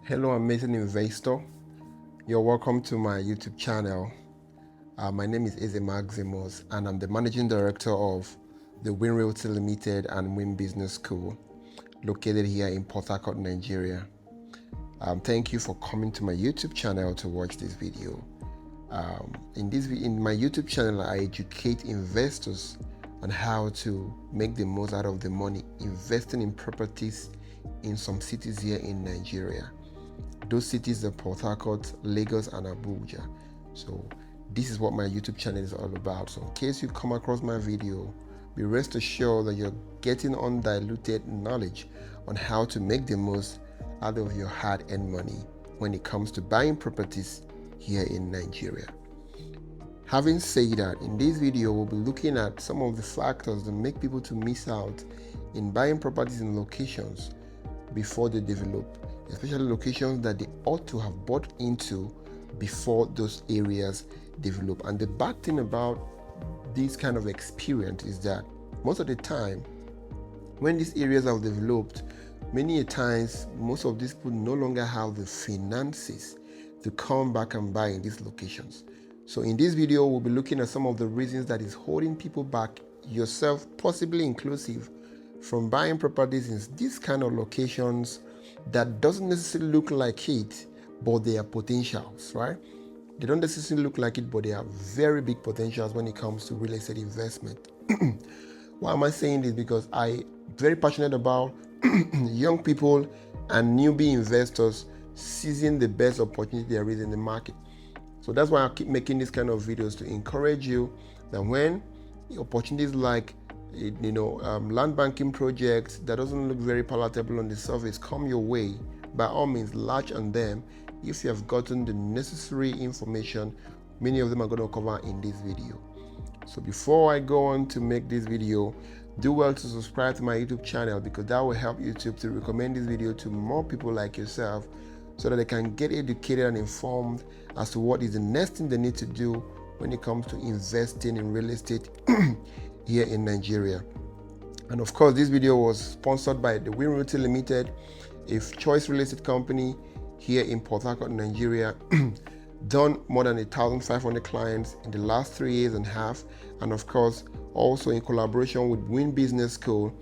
Hello, amazing investor. You're welcome to my YouTube channel. My name is Eze Maximus, and I'm the managing director of the Win Realty Limited and Win Business School, located here in Port Harcourt, Nigeria. Thank you for coming to my YouTube channel to watch this video. In my YouTube channel, I educate investors on how to make the most out of the money investing in properties in some cities here in Nigeria. Those cities are Port Harcourt, Lagos, and Abuja. So this is what my YouTube channel is all about. So in case you come across my video, be rest assured that you're getting undiluted knowledge on how to make the most out of your hard-earned money when it comes to buying properties here in Nigeria. Having said that, in this video we'll be looking at some of the factors that make people to miss out in buying properties in locations before they develop, especially locations that they ought to have bought into before those areas develop. And the bad thing about this kind of experience is that most of the time when these areas are developed, many a times most of these people no longer have the finances to come back and buy in these locations. So in this video we'll be looking at some of the reasons that is holding people back, yourself possibly inclusive, from buying properties in these kind of locations that doesn't necessarily look like it, but they are potentials, right? They don't necessarily look like it, but they are very big potentials when it comes to real estate investment. Why am I saying this? Because I'm very passionate about young people and newbie investors seizing the best opportunity there is in the market. So that's why I keep making these kind of videos, to encourage you that when opportunities like land banking projects that doesn't look very palatable on the surface come your way, by all means latch on them. If you have gotten the necessary information, many of them are going to cover in this video. So before I go on to make this video, do well to subscribe to my YouTube channel, because that will help YouTube to recommend this video to more people like yourself, so that they can get educated and informed as to what is the next thing they need to do when it comes to investing in real estate here in Nigeria. And of course, this video was sponsored by the Win Realty Limited, a choice real estate company here in Port Harcourt, Nigeria. Done more than 1,500 clients in the last 3 years and a half. And of course, also in collaboration with Win Business School,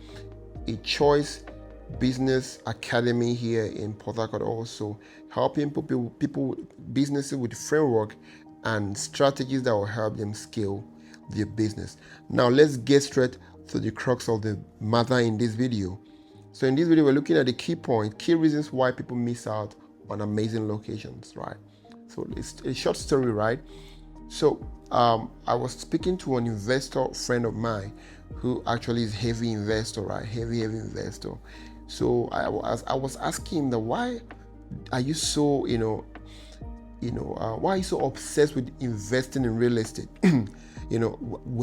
a choice business academy here in Port Harcourt, also helping people businesses with framework and strategies that will help them scale their business. Now let's get straight to the crux of the matter in this video. So in this video we're looking at the key reasons why people miss out on amazing locations, right? So it's a short story, right? So I was speaking to an investor friend of mine who actually is heavy investor, right? Heavy investor. So I was asking him that, why are you so why are you so obsessed with investing in real estate?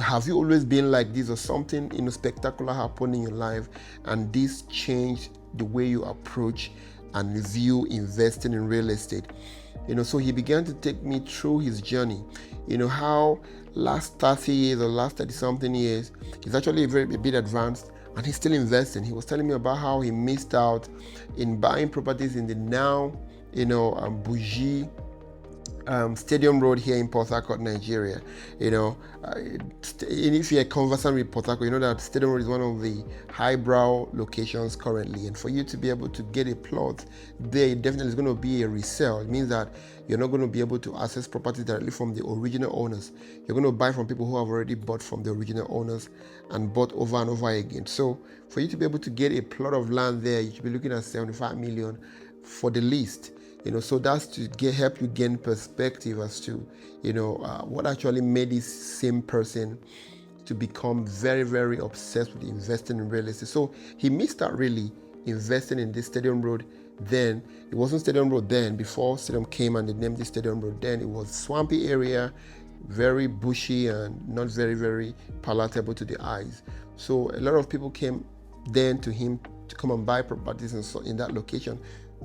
Have you always been like this, or something spectacular happened in your life and this changed the way you approach and view investing in real estate? So he began to take me through his journey, how last 30 years or last 30 something years, he's actually a bit advanced and he's still investing. He was telling me about how he missed out in buying properties in the now bougie Stadium Road here in Port Harcourt, Nigeria. If you're conversant with Port Harcourt, you know that Stadium Road is one of the highbrow locations currently, and for you to be able to get a plot there, definitely is going to be a resale. It means that you're not going to be able to access property directly from the original owners. You're going to buy from people who have already bought from the original owners and bought over and over again. So for you to be able to get a plot of land there, you should be looking at 75 million for the least. So that's to help you gain perspective as to, what actually made this same person to become very, very obsessed with investing in real estate. So he missed out really investing in this Stadium Road. Then it wasn't Stadium Road then, before Stadium came and they named this Stadium Road. Then it was swampy area, very bushy and not very, very palatable to the eyes. So a lot of people came then to him to come and buy properties in that location.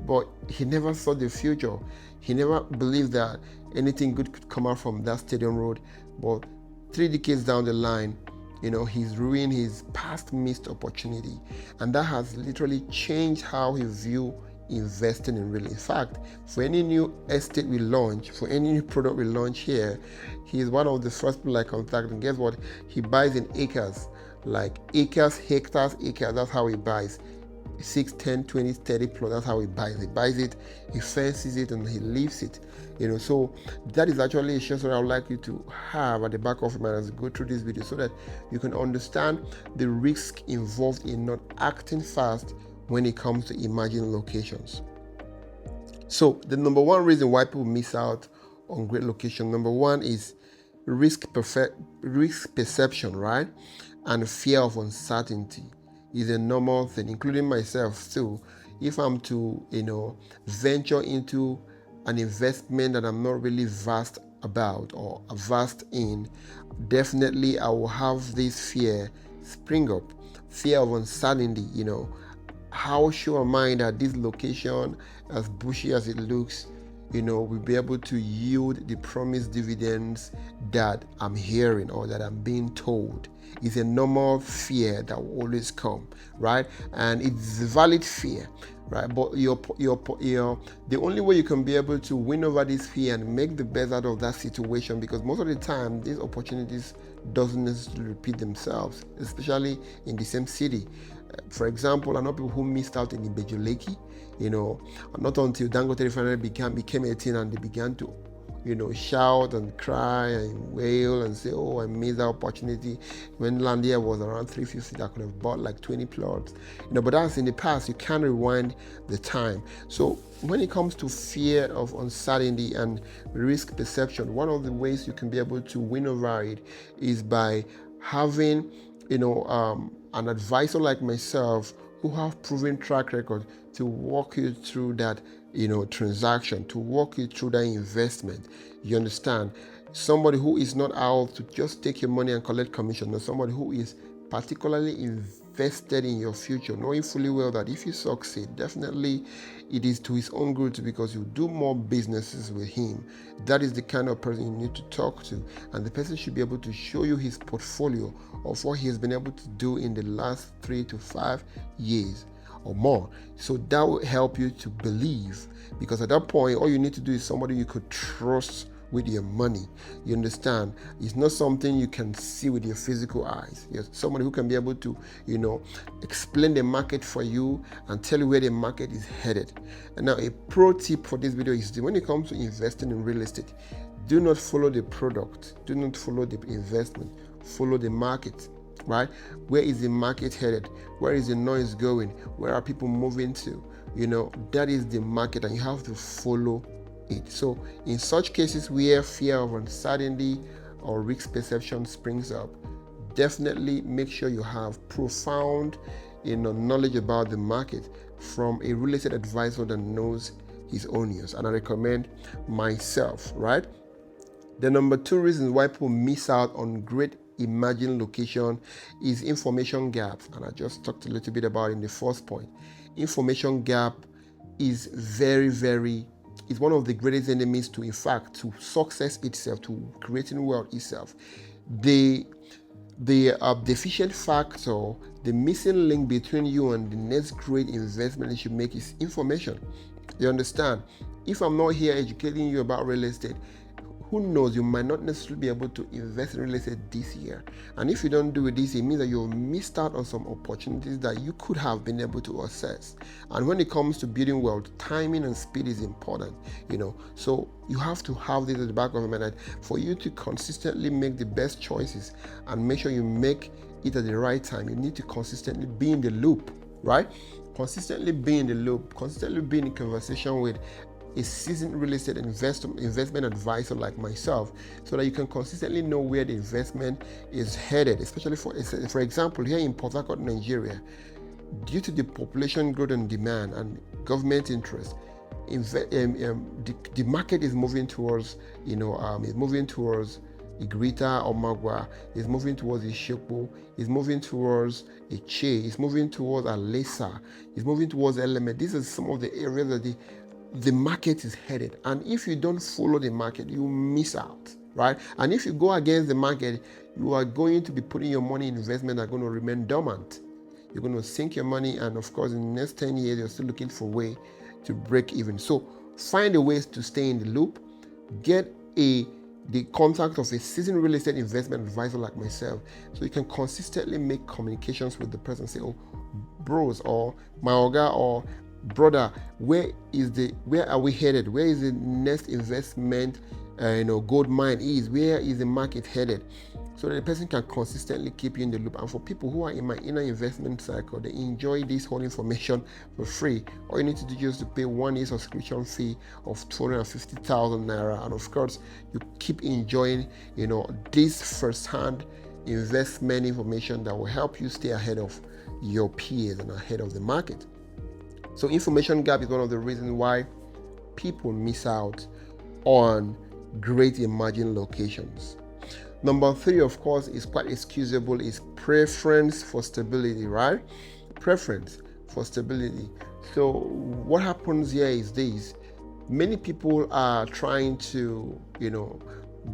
But he never saw the future. He never believed that anything good could come out from that Stadium Road. But 3 decades down the line, he's ruined his past missed opportunity. And that has literally changed how he view investing in real estate. In fact, for any new estate we launch, for any new product we launch here, he is one of the first people I contact. And guess what? He buys in acres, like acres, hectares, acres. That's how he buys. 6, 10, 20, 30 plus. That's how he buys. He buys it, he fences it, and he leaves it. So that is actually a short story I would like you to have at the back of your mind as you go through this video, so that you can understand the risk involved in not acting fast when it comes to emerging locations. So the number one reason why people miss out on great location, number one is risk perception, right? And fear of uncertainty is a normal thing, including myself too. If I'm to, venture into an investment that I'm not really vast about or vast in, definitely I will have this fear spring up, fear of uncertainty. How sure am I that this location, as bushy as it looks, will be able to yield the promised dividends that I'm hearing or that I'm being told? It's a normal fear that will always come, right? And it's a valid fear, right? But the only way you can be able to win over this fear and make the best out of that situation, because most of the time these opportunities doesn't necessarily repeat themselves, especially in the same city. For example, I know people who missed out in Ibejuleki, not until Dangote Refinery became a thing and they began to, shout and cry and wail and say, oh, I missed that opportunity. When land here was around 350, I could have bought like 20 plots. But that's in the past. You can't rewind the time. So when it comes to fear of uncertainty and risk perception, one of the ways you can be able to win over it is by having, an advisor like myself who have proven track record to walk you through that transaction, to walk you through that investment. You understand? Somebody who is not out to just take your money and collect commission, or somebody who is particularly invested in your future, knowing fully well that if you succeed, definitely it is to his own good, because you do more businesses with him. That is the kind of person you need to talk to, and the person should be able to show you his portfolio of what he has been able to do in the last 3 to 5 years or more. So that will help you to believe, because at that point all you need to do is somebody you could trust with your money. You understand? It's not something you can see with your physical eyes. You're somebody who can be able to, explain the market for you and tell you where the market is headed. And now a pro tip for this video is, when it comes to investing in real estate, do not follow the product, do not follow the investment, follow the market. Right? Where is the market headed? Where is the noise going? Where are people moving to? That is the market, and you have to follow it. So in such cases where fear of uncertainty or risk perception springs up, definitely make sure you have profound knowledge about the market from a real estate advisor that knows his onions. And I recommend myself, right? The number 2 reasons why people miss out on great emerging location is information gaps, and I just talked a little bit about it in the first point. Information gap is is one of the greatest enemies to, in fact, to success itself, to creating wealth itself. The deficient factor, the missing link between you and the next great investment you should make is information. You understand? If I'm not here educating you about real estate, who knows, you might not necessarily be able to invest in real estate this year. And if you don't do it this year, it means that you've missed out on some opportunities that you could have been able to access. And when it comes to building wealth, timing and speed is important, So you have to have this at the back of your mind, for you to consistently make the best choices and make sure you make it at the right time. You need to consistently be in the loop, right? Consistently be in the loop, consistently be in conversation with a seasoned real estate investment advisor like myself, so that you can consistently know where the investment is headed, especially for example, here in Port Harcourt, Nigeria, due to the population growth and demand and government interest, the market is moving towards, Igrita or Magwa, is moving towards Ishokbo, is moving towards Eche, is moving towards Alesa, is moving towards Element. These are some of the areas that the market is headed. And if you don't follow the market, you miss out, right? And if you go against the market, you are going to be putting your money in investment that are going to remain dormant. You're going to sink your money, and of course, in the next 10 years, you're still looking for a way to break even. So find a way to stay in the loop. Get the contact of a seasoned real estate investment advisor like myself, so you can consistently make communications with the person. Say, oh, bros, or my oga, or brother, where are we headed? Where is the next investment gold mine is? Where is the market headed? So that the person can consistently keep you in the loop. And for people who are in my inner investment cycle, they enjoy this whole information for free. All you need to do is just to pay 1 year subscription fee of 250,000 naira, and of course you keep enjoying this first-hand investment information that will help you stay ahead of your peers and ahead of the market. So information gap is one of the reasons why people miss out on great emerging locations. Number 3, of course, is quite excusable, is preference for stability, right? Preference for stability. So what happens here is this: many people are trying to,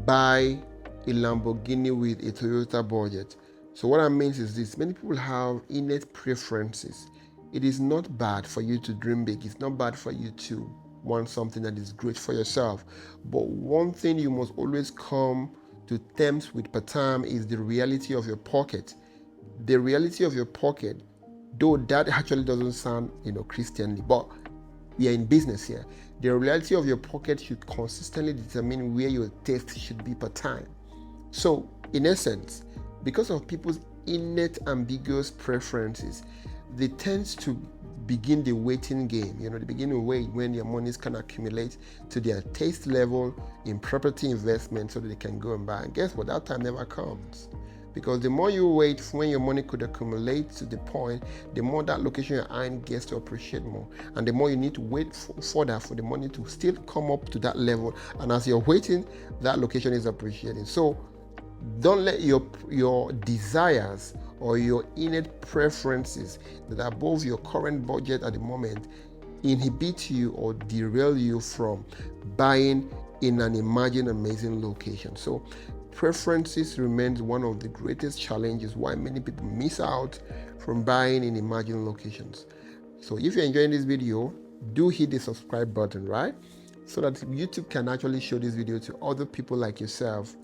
buy a Lamborghini with a Toyota budget. So what I mean is this: many people have innate preferences. It is not bad for you to dream big. It's not bad for you to want something that is great for yourself. But one thing you must always come to terms with per time is the reality of your pocket. The reality of your pocket, though that actually doesn't sound, Christianly, but we are in business here. The reality of your pocket should consistently determine where your taste should be per time. So, in essence, because of people's innate ambiguous preferences, they tend to begin the waiting game. They begin to wait when their monies can accumulate to their taste level in property investment so that they can go and buy. And guess what? That time never comes. Because the more you wait for when your money could accumulate to the point, the more that location you're eyeing gets to appreciate more. And the more you need to wait for the money to still come up to that level. And as you're waiting, that location is appreciating. So don't let your desires or your innate preferences that are above your current budget at the moment inhibit you or derail you from buying in an emerging amazing location. So preferences remains one of the greatest challenges why many people miss out from buying in emerging locations. So if you're enjoying this video, do hit the subscribe button, right? So that YouTube can actually show this video to other people like yourself.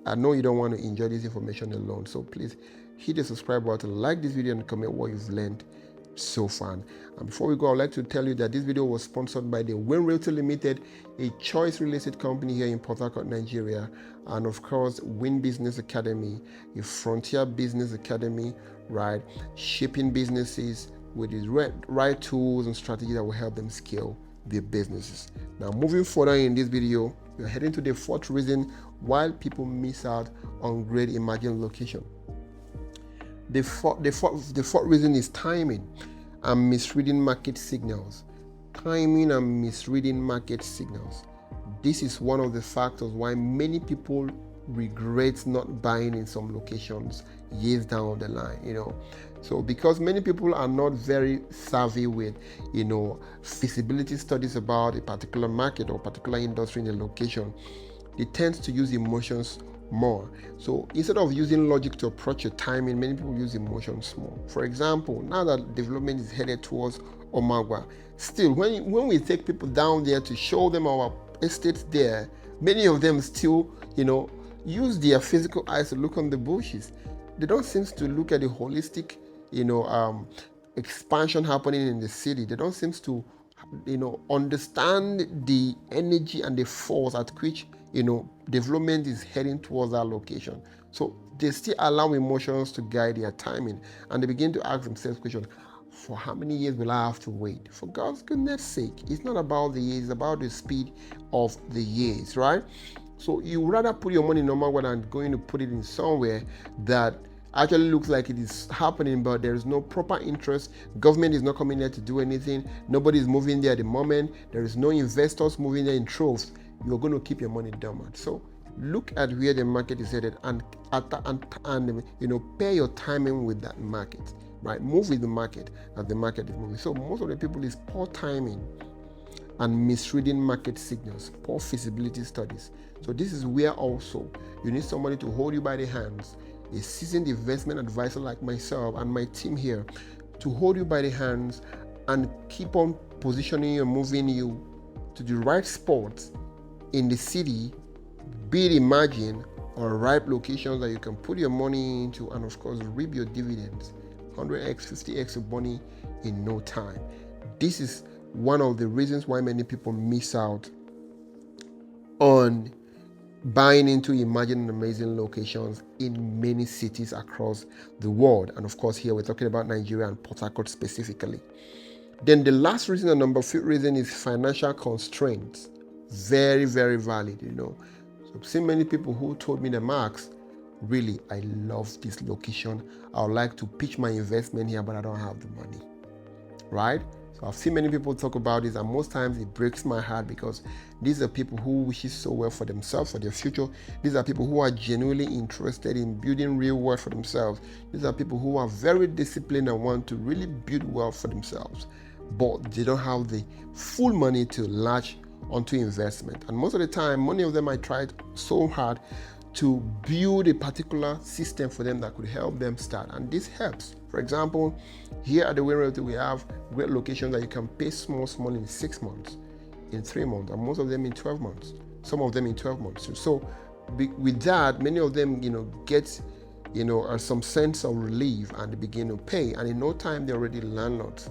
I know you don't want to enjoy this information alone, so please hit the subscribe button, like this video, and comment what you've learned so far. And before we go, I'd like to tell you that this video was sponsored by the Win Realty Limited, a choice real estate company here in Port Harcourt, Nigeria, and of course Win Business Academy, a frontier business academy, right, shaping businesses with the right tools and strategies that will help them scale their businesses. Now, moving further in this video, we're heading to the 4th reason why people miss out on great emerging location. The fourth reason is timing and misreading market signals. Timing and misreading market signals. This is one of the factors why many people regret not buying in some locations years down the line, So because many people are not very savvy with, feasibility studies about a particular market or particular industry in a location, they tend to use emotions more. So instead of using logic to approach your timing, many people use emotions more. For example, now that development is headed towards Omagwa, still when we take people down there to show them our estates there, many of them still, use their physical eyes to look on the bushes. They don't seem to look at the holistic, expansion happening in the city. They don't seem to, understand the energy and the force at which, development is heading towards that location. So they still allow emotions to guide their timing, and they begin to ask themselves questions. For how many years will I have to wait? For God's goodness sake, it's not about the years, it's about the speed of the years, right? So you rather put your money in normal one than going to put it in somewhere that actually looks like it is happening, but there is no proper interest. Government is not coming there to do anything. Nobody is moving there at the moment. There is no investors moving there in troves. You're going to keep your money dormant. So look at where the market is headed and pair your timing with that market, right? Move with the market as the market is moving. So most of the people is poor timing and misreading market signals, poor feasibility studies. So this is where also you need somebody to hold you by the hands, a seasoned investment advisor like myself and my team here, to hold you by the hands and keep on positioning you and moving you to the right spot in the city, be it imagine, or right locations that you can put your money into and of course reap your dividends, 100x, 50x of money in no time. This is one of the reasons why many people miss out on buying into imagined and amazing locations in many cities across the world. And of course, here we're talking about Nigeria and Port Harcourt specifically. Then the last reason, the number 5th reason, is financial constraints. Very, very valid, So I've seen many people who told me that, Max, really, I love this location. I would like to pitch my investment here, but I don't have the money, right? So I've seen many people talk about this, and most times it breaks my heart because these are people who wish so well for themselves, for their future. These are people who are genuinely interested in building real wealth for themselves. These are people who are very disciplined and want to really build wealth for themselves, but they don't have the full money to latch onto investment. And most of the time, many of them I tried so hard to build a particular system for them that could help them start, and this helps. For example, here at the Win Realty, we have great locations that you can pay small in 6 months, in 3 months, and most of them in 12 months, some of them in 12 months. So with that, many of them get some sense of relief, and they begin to pay, and in no time they're already landlords.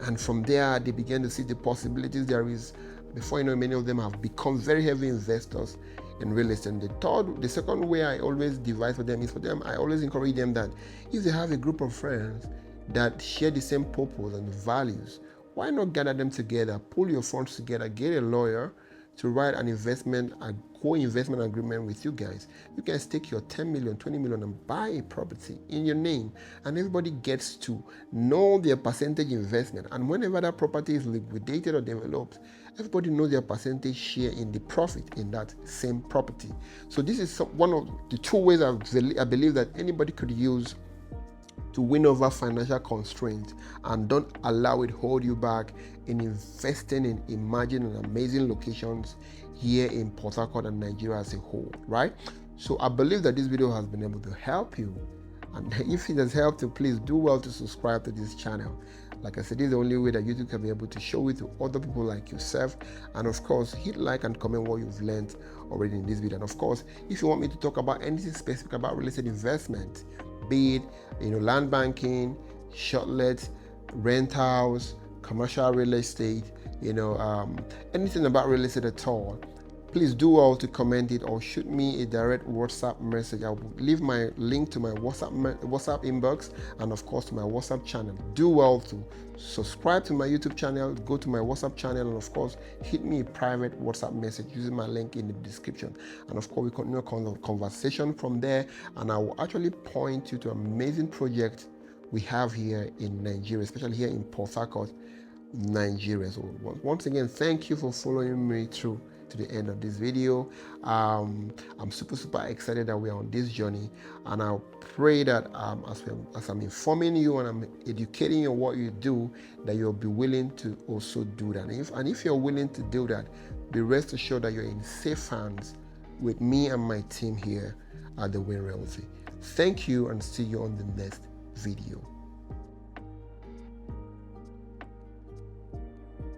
And from there they begin to see the possibilities there is. Before you know, many of them have become very heavy investors in real estate. And the second way I always devise for them is I always encourage them that if they have a group of friends that share the same purpose and values, why not gather them together, pull your funds together, get a lawyer to write a co-investment agreement with you guys. You can stake your 10 million, 20 million and buy a property in your name, and everybody gets to know their percentage investment. And whenever that property is liquidated or developed, everybody knows their percentage share in the profit in that same property. So this is one of the 2 ways I believe that anybody could use to win over financial constraints, and don't allow it hold you back in investing in imagined and amazing locations here in Port Harcourt and Nigeria as a whole, right? So I believe that this video has been able to help you, and if it has helped you, please do well to subscribe to this channel. Like I said, this is the only way that YouTube can be able to show it to other people like yourself. And of course, hit like and comment what you've learned already in this video. And of course, if you want me to talk about anything specific about real estate investment, be it land banking, shortlet, rentals, commercial real estate, anything about real estate at all, please do well to comment it or shoot me a direct WhatsApp message. I will leave my link to my WhatsApp inbox, and of course to my WhatsApp channel. Do well to subscribe to my YouTube channel, go to my WhatsApp channel, and of course hit me a private WhatsApp message using my link in the description. And of course we continue a conversation from there, and I will actually point you to amazing project we have here in Nigeria, especially here in Port Harcourt, Nigeria. So once again, thank you for following me through to the end of this video. I'm super excited that we're on this journey, and I pray that as I'm informing you and I'm educating you on what you do, that you'll be willing to also do that. And if you're willing to do that, be rest assured that you're in safe hands with me and my team here at the Win Realty. Thank you, and see you on the next video.